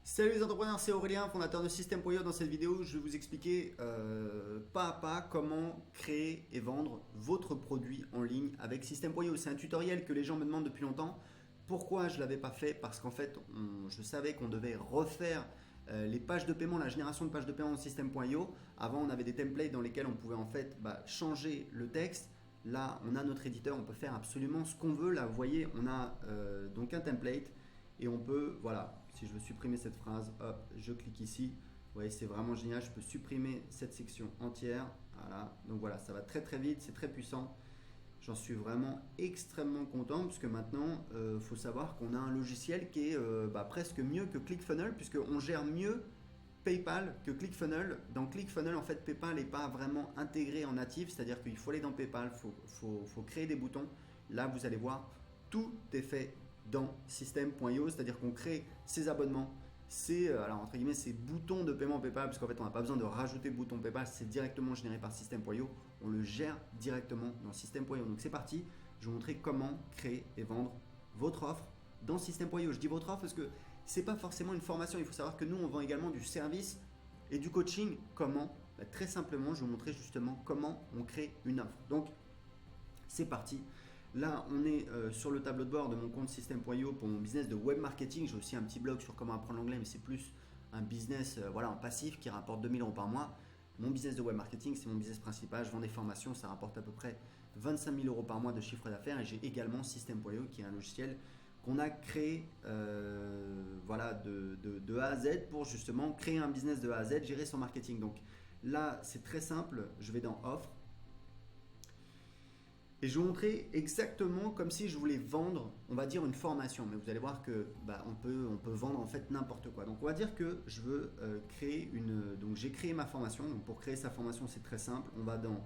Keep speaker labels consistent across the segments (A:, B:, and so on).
A: Salut les entrepreneurs, c'est Aurélien, fondateur de System.io. Dans cette vidéo, je vais vous expliquer pas à pas comment créer et vendre votre produit en ligne avec System.io. C'est un tutoriel que les gens me demandent depuis longtemps. Pourquoi je ne l'avais pas fait? Parce qu'en fait, je savais qu'on devait refaire les pages de paiement, la génération de pages de paiement en System.io. Avant, on avait des templates dans lesquels on pouvait en fait changer le texte. Là, on a notre éditeur, on peut faire absolument ce qu'on veut. Là, vous voyez, on a donc un template. Et on peut, voilà, si je veux supprimer cette phrase, hop, je clique ici. Vous voyez, c'est vraiment génial. Je peux supprimer cette section entière. Voilà, donc voilà, ça va très très vite, c'est très puissant. J'en suis vraiment extrêmement content parce que maintenant, il faut savoir qu'on a un logiciel qui est presque mieux que ClickFunnels puisqu'on gère mieux PayPal que ClickFunnels. Dans ClickFunnels, en fait, PayPal n'est pas vraiment intégré en natif, c'est-à-dire qu'il faut aller dans PayPal, faut créer des boutons. Là, vous allez voir, tout est fait dans System.io, c'est-à-dire qu'on crée ses abonnements, alors entre guillemets, ces boutons de paiement PayPal, parce qu'en fait, on n'a pas besoin de rajouter de bouton PayPal, c'est directement généré par System.io, on le gère directement dans System.io. Donc c'est parti, je vais vous montrer comment créer et vendre votre offre dans System.io. Je dis votre offre parce que c'est pas forcément une formation, il faut savoir que nous, on vend également du service et du coaching. Comment? Très simplement, je vais vous montrer justement comment on crée une offre. Donc, c'est parti. Là, on est sur le tableau de bord de mon compte System.io pour mon business de web marketing. J'ai aussi un petit blog sur comment apprendre l'anglais, mais c'est plus un business en passif qui rapporte 2000 € par mois. Mon business de web marketing, c'est mon business principal. Je vends des formations, ça rapporte à peu près 25 000 € par mois de chiffre d'affaires. Et j'ai également System.io qui est un logiciel qu'on a créé de A à Z pour justement créer un business de A à Z, gérer son marketing. Donc là, c'est très simple. Je vais dans Offre. Et je vais vous montrer exactement comme si je voulais vendre, on va dire une formation. Mais vous allez voir que on peut vendre en fait n'importe quoi. Donc on va dire que je veux créer une. Donc j'ai créé ma formation. Donc pour créer sa formation, c'est très simple. On va dans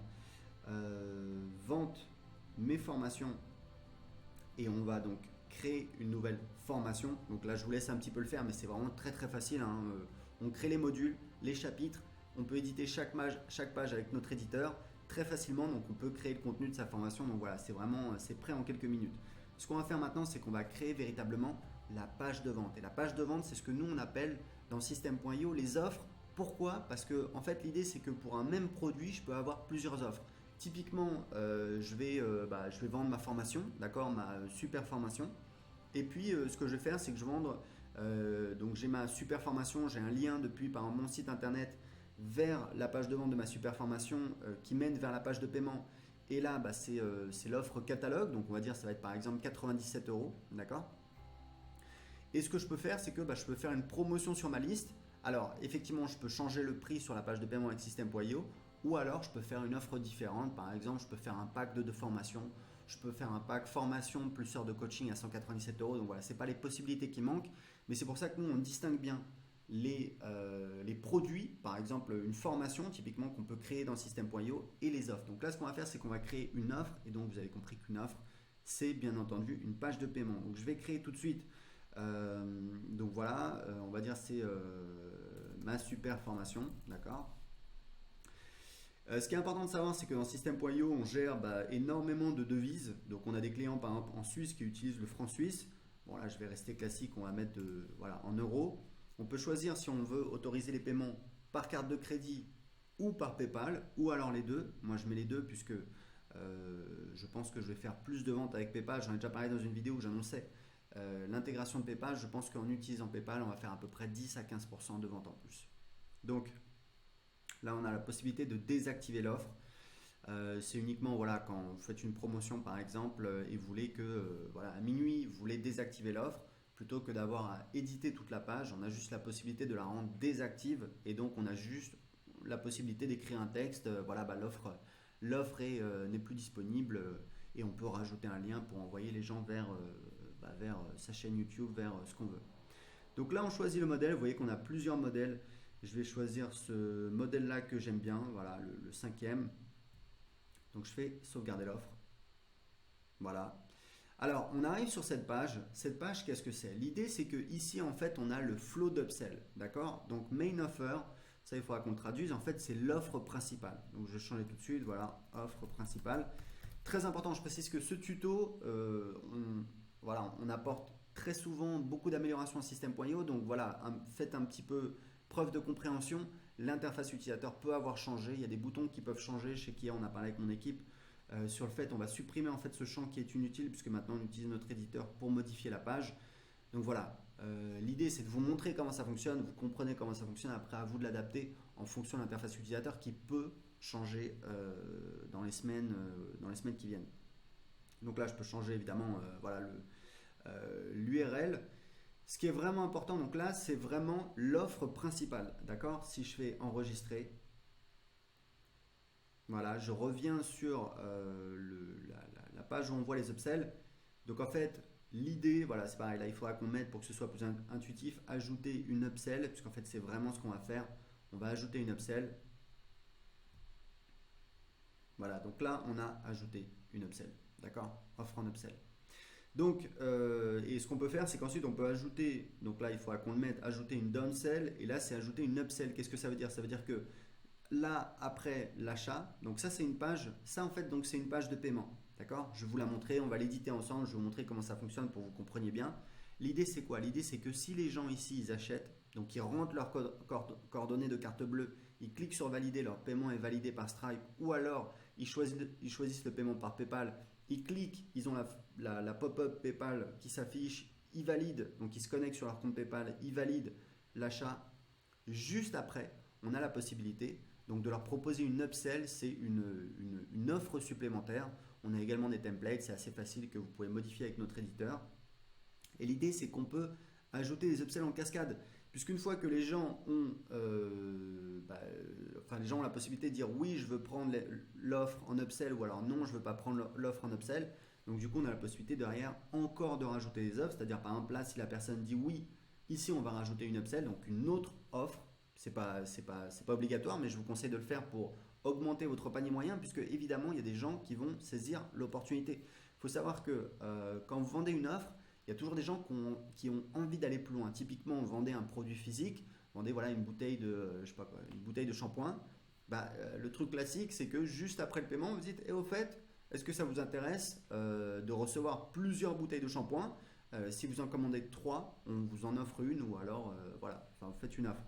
A: Vente mes formations et on va donc créer une nouvelle formation. Donc là, je vous laisse un petit peu le faire, mais c'est vraiment très très facile. On crée les modules, les chapitres. On peut éditer chaque page avec notre éditeur très facilement, donc on peut créer le contenu de sa formation. Donc voilà, c'est prêt en quelques minutes. Ce qu'on va faire maintenant, c'est qu'on va créer véritablement la page de vente. Et la page de vente, c'est ce que nous on appelle dans System.io les offres. Pourquoi? Parce que en fait l'idée c'est que pour un même produit, je peux avoir plusieurs offres. Typiquement, je vais vendre ma formation, d'accord, ma super formation. Et puis ce que je vais faire, c'est que je vais vendre, donc j'ai ma super formation, j'ai un lien depuis par mon site internet vers la page de vente de ma super formation qui mène vers la page de paiement. Et là, c'est l'offre catalogue. Donc, on va dire ça va être par exemple 97 €. D'accord? Et ce que je peux faire, c'est que je peux faire une promotion sur ma liste. Alors, effectivement, je peux changer le prix sur la page de paiement avec System.io. Ou alors, je peux faire une offre différente. Par exemple, je peux faire un pack de formations. Je peux faire un pack formation plus heures de coaching à 197 €. Donc voilà, ce n'est pas les possibilités qui manquent. Mais c'est pour ça que nous, on distingue bien les produits, par exemple une formation typiquement qu'on peut créer dans System.io et les offres. Donc là, ce qu'on va faire, c'est qu'on va créer une offre. Et donc, vous avez compris qu'une offre, c'est bien entendu une page de paiement. Donc, je vais créer tout de suite. Donc voilà, on va dire c'est ma super formation, d'accord. Ce qui est important de savoir, c'est que dans System.io, on gère énormément de devises. Donc on a des clients par exemple en Suisse qui utilisent le franc suisse. Bon là, je vais rester classique, on va mettre en euros. On peut choisir si on veut autoriser les paiements par carte de crédit ou par PayPal, ou alors les deux. Moi, je mets les deux puisque je pense que je vais faire plus de ventes avec PayPal. J'en ai déjà parlé dans une vidéo où j'annonçais l'intégration de PayPal. Je pense qu'en utilisant PayPal, on va faire à peu près 10 à 15% de ventes en plus. Donc là, on a la possibilité de désactiver l'offre. C'est uniquement quand vous faites une promotion par exemple et vous voulez que à minuit, vous voulez désactiver l'offre. Plutôt que d'avoir à éditer toute la page, on a juste la possibilité de la rendre désactive et donc on a juste la possibilité d'écrire un texte. L'offre n'est plus disponible et on peut rajouter un lien pour envoyer les gens vers sa chaîne YouTube, vers ce qu'on veut. Donc là, on choisit le modèle. Vous voyez qu'on a plusieurs modèles. Je vais choisir ce modèle-là que j'aime bien, voilà, le 5e. Donc je fais sauvegarder l'offre. Voilà. Alors, on arrive sur cette page. Cette page, qu'est-ce que c'est? L'idée, c'est que ici, en fait, on a le flow d'upsell. D'accord? Donc, main offer, ça, il faudra qu'on le traduise. En fait, c'est l'offre principale. Donc, je vais changer tout de suite. Voilà, offre principale. Très important, je précise que ce tuto, on apporte très souvent beaucoup d'améliorations en système.io. Donc voilà, faites un petit peu preuve de compréhension. L'interface utilisateur peut avoir changé. Il y a des boutons qui peuvent changer. Chez Kia, on a parlé avec mon équipe sur le fait on va supprimer en fait ce champ qui est inutile puisque maintenant on utilise notre éditeur pour modifier la page. Donc voilà, l'idée c'est de vous montrer comment ça fonctionne, vous comprenez comment ça fonctionne, après à vous de l'adapter en fonction de l'interface utilisateur qui peut changer dans les semaines qui viennent. Donc là je peux changer évidemment voilà, l'URL. Ce qui est vraiment important, donc là c'est vraiment l'offre principale, d'accord? Si je fais enregistrer, voilà, je reviens sur la page où on voit les upsells. Donc en fait, l'idée, voilà, c'est pareil, là il faudra qu'on mette pour que ce soit plus intuitif, ajouter une upsell, puisqu'en fait c'est vraiment ce qu'on va faire. On va ajouter une upsell. Voilà, donc là on a ajouté une upsell, d'accord? Offre en upsell. Donc, et ce qu'on peut faire, c'est qu'ensuite on peut ajouter, donc là il faudra qu'on le mette, ajouter une downsell, et là c'est ajouter une upsell. Qu'est-ce que ça veut dire? Ça veut dire que là, après l'achat, donc ça c'est une page, ça en fait donc c'est une page de paiement, d'accord? Je vais vous la montrer, on va l'éditer ensemble, je vais vous montrer comment ça fonctionne pour que vous compreniez bien. L'idée c'est quoi? L'idée c'est que si les gens ici ils achètent, donc ils rentrent leurs coordonnées de carte bleue, ils cliquent sur valider, leur paiement est validé par Stripe, ou alors ils choisissent le paiement par PayPal, ils cliquent, ils ont la pop-up PayPal qui s'affiche, ils valident, donc ils se connectent sur leur compte PayPal, ils valident l'achat. Juste après, on a la possibilité donc de leur proposer une upsell, c'est une offre supplémentaire. On a également des templates, c'est assez facile que vous pouvez modifier avec notre éditeur. Et l'idée c'est qu'on peut ajouter des upsells en cascade, puisqu'une fois que les gens ont, les gens ont la possibilité de dire oui je veux prendre l'offre en upsell ou alors non je veux pas prendre l'offre en upsell. Donc du coup on a la possibilité derrière encore de rajouter des offres, c'est-à-dire par exemple là si la personne dit oui, ici on va rajouter une upsell, donc une autre offre. C'est pas obligatoire, mais je vous conseille de le faire pour augmenter votre panier moyen, puisque évidemment, il y a des gens qui vont saisir l'opportunité. Il faut savoir que quand vous vendez une offre, il y a toujours des gens qui ont envie d'aller plus loin. Typiquement, vous vendez un produit physique, vous vendez voilà, une bouteille de shampoing. Le truc classique, c'est que juste après le paiement, vous dites, et au fait, est-ce que ça vous intéresse de recevoir plusieurs bouteilles de shampoing? Si vous en commandez 3, on vous en offre une, ou alors vous faites une offre.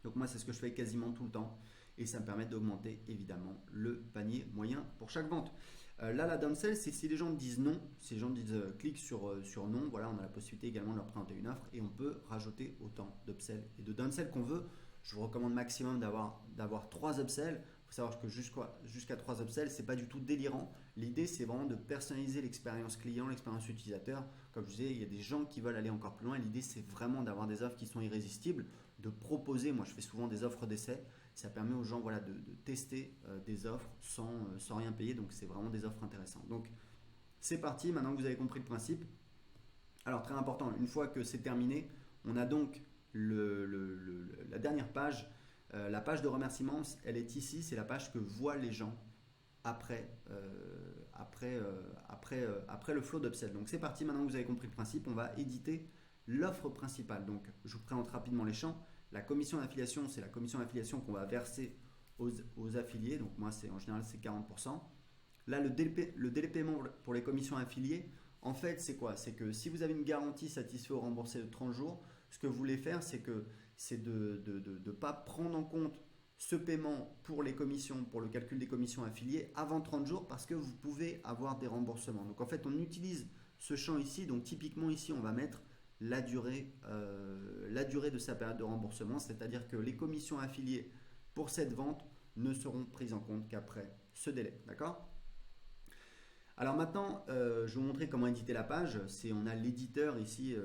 A: Donc moi c'est ce que je fais quasiment tout le temps et ça me permet d'augmenter évidemment le panier moyen pour chaque vente. Là la downsell c'est si les gens disent non, si les gens disent clique sur non, voilà on a la possibilité également de leur présenter une offre et on peut rajouter autant d'upsell et de downsell qu'on veut. Je vous recommande maximum d'avoir 3 upsells. Il faut savoir que jusqu'à 3 upsells, c'est pas du tout délirant. L'idée, c'est vraiment de personnaliser l'expérience client, l'expérience utilisateur. Comme je disais, il y a des gens qui veulent aller encore plus loin. L'idée, c'est vraiment d'avoir des offres qui sont irrésistibles, de proposer. Moi, je fais souvent des offres d'essai. Ça permet aux gens de tester des offres sans rien payer. Donc, c'est vraiment des offres intéressantes. Donc, c'est parti. Maintenant que vous avez compris le principe. Alors, très important, une fois que c'est terminé, on a donc la dernière page. La page de remerciements, elle est ici, c'est la page que voient les gens après le flow d'upsell. Donc c'est parti, maintenant que vous avez compris le principe, on va éditer l'offre principale. Donc je vous présente rapidement les champs. La commission d'affiliation, c'est la commission d'affiliation qu'on va verser aux affiliés. Donc moi, en général, c'est 40%. Là, le délai paiement pour les commissions affiliées, en fait, c'est quoi? C'est que si vous avez une garantie satisfait ou remboursée de 30 jours, ce que vous voulez faire, c'est de ne pas prendre en compte ce paiement pour les commissions, pour le calcul des commissions affiliées avant 30 jours parce que vous pouvez avoir des remboursements. Donc en fait, on utilise ce champ ici. Donc typiquement ici, on va mettre la durée de sa période de remboursement, c'est-à-dire que les commissions affiliées pour cette vente ne seront prises en compte qu'après ce délai. D'accord ? Alors maintenant, je vais vous montrer comment éditer la page. On a l'éditeur ici,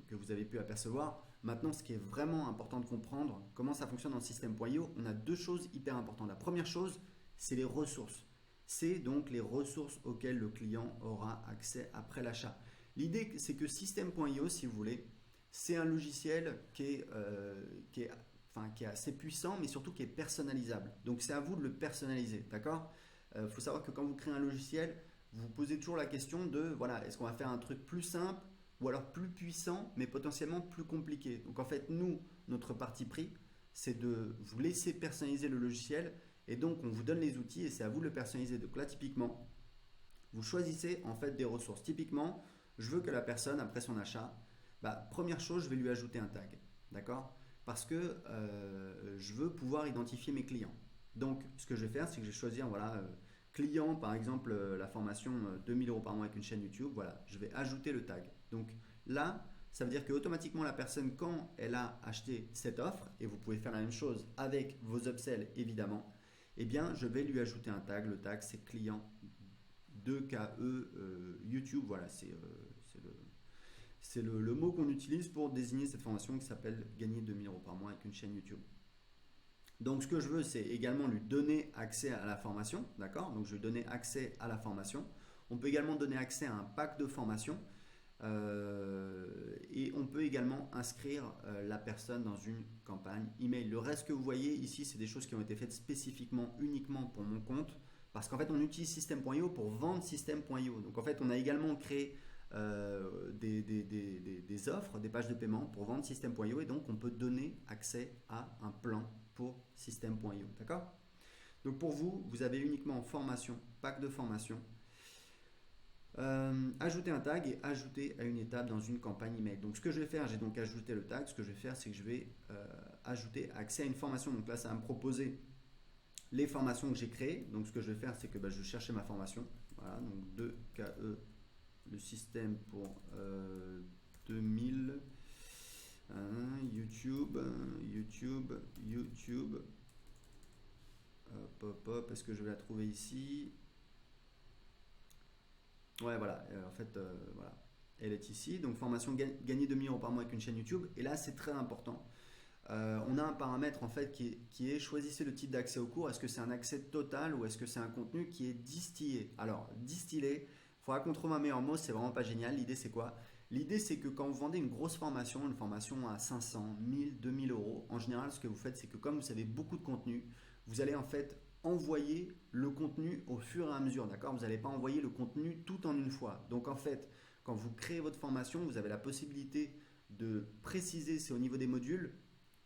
A: que vous avez pu apercevoir. Maintenant, ce qui est vraiment important de comprendre, comment ça fonctionne dans le système.io, on a 2 choses hyper importantes. La première chose, c'est les ressources. C'est donc les ressources auxquelles le client aura accès après l'achat. L'idée, c'est que système.io, si vous voulez, c'est un logiciel qui est assez puissant, mais surtout qui est personnalisable. Donc, c'est à vous de le personnaliser, d'accord ? Faut savoir que quand vous créez un logiciel, vous vous posez toujours la question de, est-ce qu'on va faire un truc plus simple ou alors plus puissant, mais potentiellement plus compliqué. Donc en fait, nous, notre parti pris, c'est de vous laisser personnaliser le logiciel et donc on vous donne les outils et c'est à vous de le personnaliser. Donc là, typiquement, vous choisissez en fait des ressources. Typiquement, Je veux que la personne, après son achat, première chose, je vais lui ajouter un tag. D'accord? Parce que je veux pouvoir identifier mes clients. Donc, ce que je vais faire, c'est que je vais choisir, voilà, client, par exemple, la formation 2000 euros par mois avec une chaîne YouTube. Voilà, je vais ajouter le tag. Donc là, ça veut dire qu'automatiquement, la personne, quand elle a acheté cette offre, et vous pouvez faire la même chose avec vos upsells, évidemment, eh bien, je vais lui ajouter un tag. Le tag, c'est client 2KE YouTube. Voilà, c'est le mot qu'on utilise pour désigner cette formation qui s'appelle gagner 2000 euros par mois avec une chaîne YouTube. Donc ce que je veux, c'est également lui donner accès à la formation, d'accord? Donc je vais donner accès à la formation. On peut également donner accès à un pack de formation et on peut également inscrire la personne dans une campagne email. Le reste que vous voyez ici, c'est des choses qui ont été faites spécifiquement, uniquement pour mon compte, parce qu'en fait, on utilise System.io pour vendre System.io. Donc en fait, on a également créé des offres, des pages de paiement pour vendre System.io et donc on peut donner accès à un plan pour System.io. D'accord? Donc pour vous, vous avez uniquement formation, pack de formation, ajouter un tag et ajouter à une étape dans une campagne email. Donc ce que je vais faire, j'ai donc ajouté le tag. Ce que je vais faire, c'est que je vais ajouter accès à une formation. Donc là, ça va me proposer les formations que j'ai créées. Donc ce que je vais faire, c'est que je vais chercher ma formation. Voilà, donc 2KE, le système pour 2000. YouTube. Hop, est-ce que je vais la trouver ici? Ouais, voilà, en fait, voilà, elle est ici. Donc, formation gagner 2000 euros par mois avec une chaîne YouTube. Et là, c'est très important. On a un paramètre en fait qui est choisissez le type d'accès au cours. Est-ce que c'est un accès total ou est-ce que c'est un contenu qui est distillé? Alors, distillé, il faudra qu'on trouve un meilleur mot, c'est vraiment pas génial. L'idée, c'est quoi? L'idée, c'est que quand vous vendez une grosse formation, une formation à 500, 1000, 2000 euros, en général, ce que vous faites, c'est que comme vous avez beaucoup de contenu, vous allez en fait envoyer le contenu au fur et à mesure, d'accord? Vous n'allez pas envoyer le contenu tout en une fois. Donc en fait, quand vous créez votre formation, vous avez la possibilité de préciser, c'est au niveau des modules,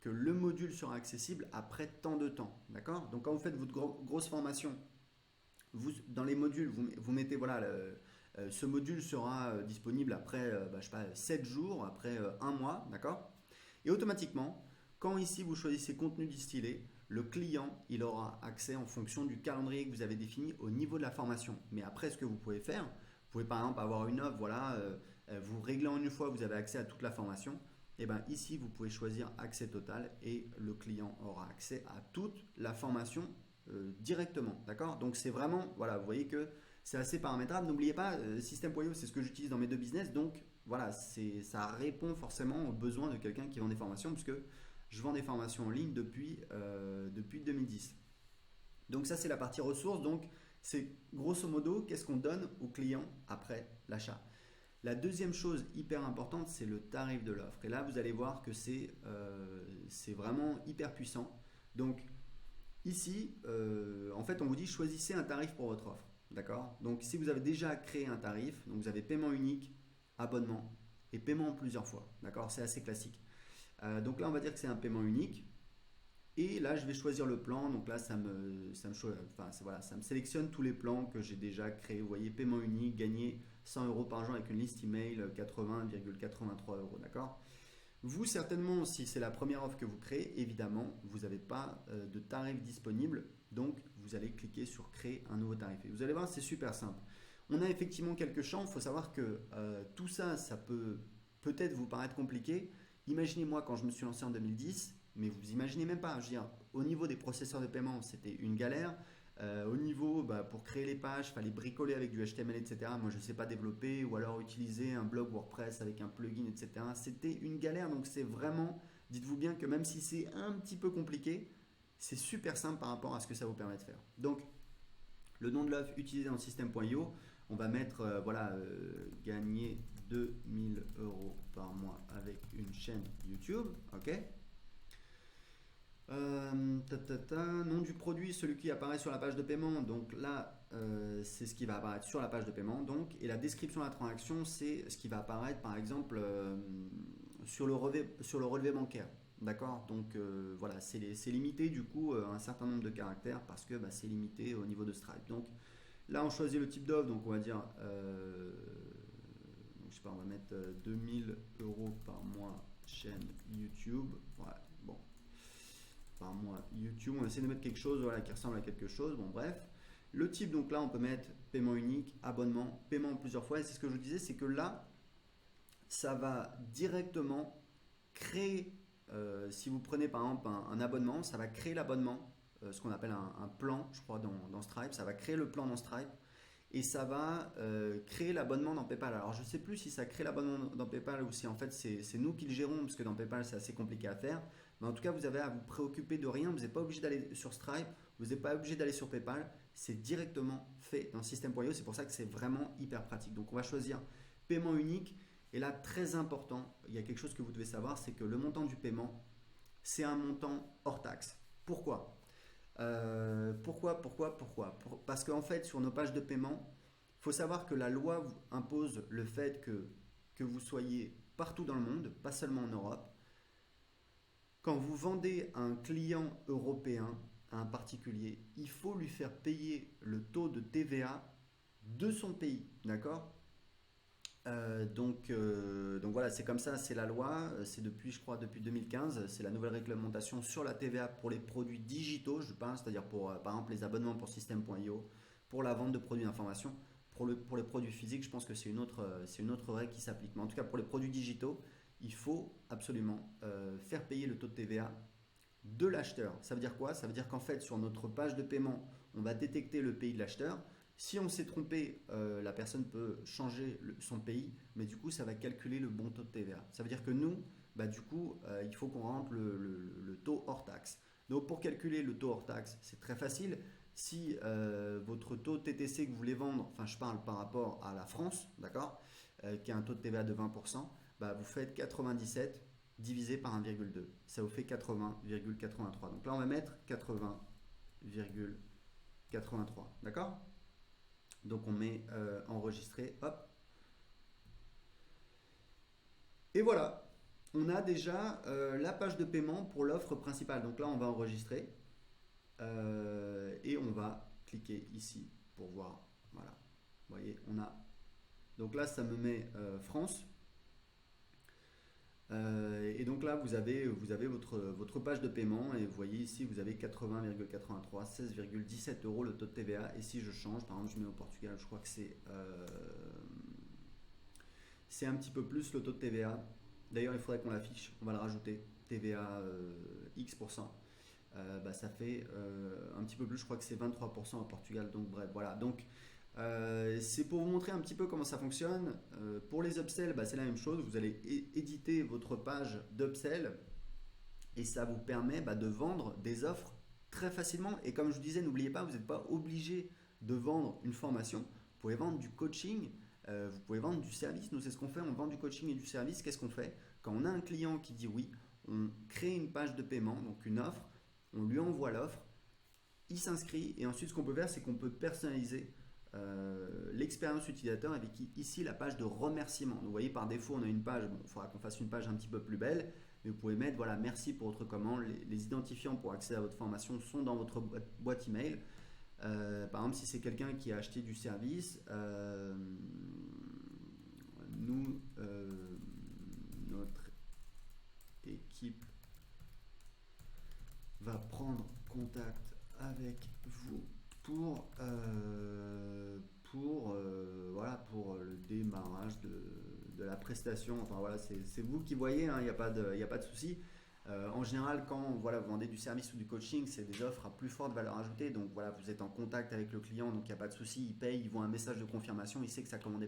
A: que le module sera accessible après tant de temps, d'accord? Donc quand vous faites votre grosse formation, dans les modules, vous mettez, voilà, ce module sera disponible après, je sais pas, 7 jours, après un mois, d'accord? Et automatiquement, quand ici vous choisissez contenu distillé, le client, il aura accès en fonction du calendrier que vous avez défini au niveau de la formation. Mais après, ce que vous pouvez faire, vous pouvez par exemple avoir une offre, voilà, vous réglez en une fois, vous avez accès à toute la formation. Et bien ici, vous pouvez choisir accès total et le client aura accès à toute la formation directement. D'accord? Donc c'est vraiment, voilà, vous voyez que c'est assez paramétrable. N'oubliez pas, System.io, c'est ce que j'utilise dans mes deux business. Donc voilà, ça répond forcément aux besoins de quelqu'un qui vend des formations, puisque je vends des formations en ligne depuis 2010. Donc ça, c'est la partie ressources. Donc c'est grosso modo, qu'est-ce qu'on donne au client après l'achat. La deuxième chose hyper importante, c'est le tarif de l'offre. Et là, vous allez voir que c'est vraiment hyper puissant. Donc ici, en fait, on vous dit choisissez un tarif pour votre offre. D'accord? Donc si vous avez déjà créé un tarif, donc vous avez paiement unique, abonnement et paiement en plusieurs fois. D'accord? C'est assez classique. Donc là, on va dire que c'est un paiement unique. Et là, je vais choisir le plan. Donc là, voilà, ça me sélectionne tous les plans que j'ai déjà créés. Vous voyez, paiement unique, gagner 100 euros par jour avec une liste email, 80,83 euros. D'accord? Vous, certainement, si c'est la première offre que vous créez, évidemment, vous n'avez pas de tarif disponible. Donc, vous allez cliquer sur créer un nouveau tarif. Et vous allez voir, c'est super simple. On a effectivement quelques champs. Il faut savoir que tout ça, ça peut peut-être vous paraître compliqué. Imaginez-moi quand je me suis lancé en 2010, mais vous imaginez même pas. Je veux dire, au niveau des processeurs de paiement, c'était une galère. Au niveau, pour créer les pages, il fallait bricoler avec du HTML, etc. Moi, je ne sais pas développer, ou alors utiliser un blog WordPress avec un plugin, etc. C'était une galère, donc c'est vraiment, dites-vous bien que même si c'est un petit peu compliqué, c'est super simple par rapport à ce que ça vous permet de faire. Donc, le nom de l'offre utilisé dans le système.io, on va mettre, gagner 2000 euros par mois avec une chaîne YouTube, ok? Nom du produit, celui qui apparaît sur la page de paiement. Donc là, c'est ce qui va apparaître sur la page de paiement. Donc, et la description de la transaction, c'est ce qui va apparaître par exemple sur le relevé bancaire. D'accord? Donc voilà, c'est limité du coup un certain nombre de caractères parce que c'est limité au niveau de Stripe. Donc là, on choisit le type d'offre. Donc on va dire je sais pas, on va mettre 2000 euros par mois chaîne YouTube. Voilà, bon, par mois YouTube. On va essayer de mettre quelque chose voilà, qui ressemble à quelque chose. Bon, bref. Le type, donc là, on peut mettre paiement unique, abonnement, paiement en plusieurs fois. Et c'est ce que je vous disais, c'est que là, ça va directement créer, si vous prenez par exemple un abonnement, ça va créer l'abonnement, ce qu'on appelle un plan, je crois, dans Stripe. Ça va créer le plan dans Stripe et ça va créer l'abonnement dans PayPal. Alors, je ne sais plus si ça crée l'abonnement dans PayPal ou si en fait c'est nous qui le gérons, parce que dans PayPal, c'est assez compliqué à faire. Mais en tout cas, vous avez à vous préoccuper de rien. Vous n'êtes pas obligé d'aller sur Stripe, vous n'êtes pas obligé d'aller sur PayPal. C'est directement fait dans System.io. C'est pour ça que c'est vraiment hyper pratique. Donc, on va choisir paiement unique. Et là, très important, il y a quelque chose que vous devez savoir, c'est que le montant du paiement, c'est un montant hors taxe. Pourquoi Pourquoi Parce qu'en fait, sur nos pages de paiement, il faut savoir que la loi vous impose le fait que vous soyez partout dans le monde, pas seulement en Europe. Quand vous vendez à un client européen, à un particulier, il faut lui faire payer le taux de TVA de son pays, d'accord? Donc voilà, c'est comme ça, c'est la loi, c'est depuis, je crois, depuis 2015, c'est la nouvelle réglementation sur la TVA pour les produits digitaux, je pense, c'est-à-dire pour, par exemple, les abonnements pour System.io, pour la vente de produits d'information. Pour les produits physiques, je pense que c'est une autre règle qui s'applique. Mais en tout cas, pour les produits digitaux, il faut absolument faire payer le taux de TVA de l'acheteur. Ça veut dire quoi? Ça veut dire qu'en fait, sur notre page de paiement, on va détecter le pays de l'acheteur. Si on s'est trompé, la personne peut changer son pays, mais du coup, ça va calculer le bon taux de TVA. Ça veut dire que nous, bah, du coup, il faut qu'on rentre le taux hors taxe. Donc, pour calculer le taux hors taxe, c'est très facile. Si votre taux TTC que vous voulez vendre, enfin, je parle par rapport à la France, d'accord, qui a un taux de TVA de 20%, bah, vous faites 97 divisé par 1,2. Ça vous fait 80,83. Donc là, on va mettre 80,83. D'accord? Donc on met enregistrer, hop. Et voilà, on a déjà la page de paiement pour l'offre principale. Donc là, on va enregistrer et on va cliquer ici pour voir. Voilà, vous voyez, on a. Donc là, ça me met France. Et donc là, vous avez votre page de paiement et vous voyez ici, vous avez 80,83, 16,17 euros le taux de TVA. Et si je change, par exemple, je mets au Portugal, je crois que c'est un petit peu plus le taux de TVA. D'ailleurs, il faudrait qu'on l'affiche, on va le rajouter, TVA X%. Bah, ça fait un petit peu plus, je crois que c'est 23% au Portugal. Donc bref, voilà. Donc c'est pour vous montrer un petit peu comment ça fonctionne. Pour les upsells, bah, c'est la même chose. Vous allez éditer votre page d'upsell et ça vous permet bah, de vendre des offres très facilement. Et comme je vous disais, n'oubliez pas, vous n'êtes pas obligé de vendre une formation. Vous pouvez vendre du coaching, vous pouvez vendre du service. Nous, c'est ce qu'on fait. On vend du coaching et du service. Qu'est-ce qu'on fait? Quand on a un client qui dit oui, on crée une page de paiement, donc une offre, on lui envoie l'offre, il s'inscrit et ensuite ce qu'on peut faire, c'est qu'on peut personnaliser l'expérience utilisateur avec ici la page de remerciement. Donc, vous voyez, par défaut, on a une page, bon, il faudra qu'on fasse une page un petit peu plus belle, mais vous pouvez mettre voilà, merci pour votre commande. Les identifiants pour accéder à votre formation sont dans votre boîte email. Par exemple, si c'est quelqu'un qui a acheté du service, notre équipe va prendre contact avec vous pour le démarrage de la prestation. Enfin voilà, c'est vous qui voyez, hein, il n'y a pas de souci. En général, quand voilà, vous vendez du service ou du coaching, c'est des offres à plus forte valeur ajoutée. Donc voilà, vous êtes en contact avec le client, donc il n'y a pas de souci. Il paye, il voit un message de confirmation, il sait que sa commande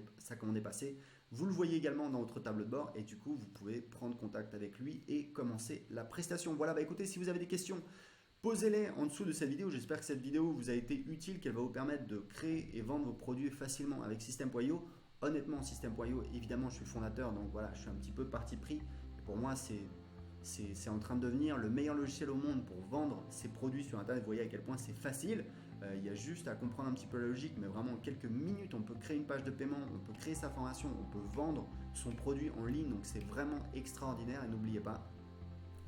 A: est passée. Vous le voyez également dans votre tableau de bord et du coup, vous pouvez prendre contact avec lui et commencer la prestation. Voilà, bah écoutez, si vous avez des questions, posez-les en dessous de cette vidéo. J'espère que cette vidéo vous a été utile, qu'elle va vous permettre de créer et vendre vos produits facilement avec System.io. Honnêtement, System.io, évidemment, je suis fondateur, donc voilà, je suis un petit peu parti pris. Et pour moi, c'est en train de devenir le meilleur logiciel au monde pour vendre ses produits sur Internet. Vous voyez à quel point c'est facile. Il y a juste à comprendre un petit peu la logique, mais vraiment en quelques minutes, on peut créer une page de paiement, on peut créer sa formation, on peut vendre son produit en ligne. Donc c'est vraiment extraordinaire. Et n'oubliez pas,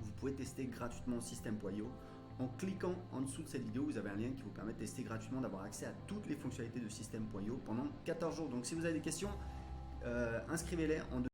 A: vous pouvez tester gratuitement System.io. En cliquant en dessous de cette vidéo, vous avez un lien qui vous permet de tester gratuitement, d'avoir accès à toutes les fonctionnalités de System.io pendant 14 jours. Donc si vous avez des questions, inscrivez-les en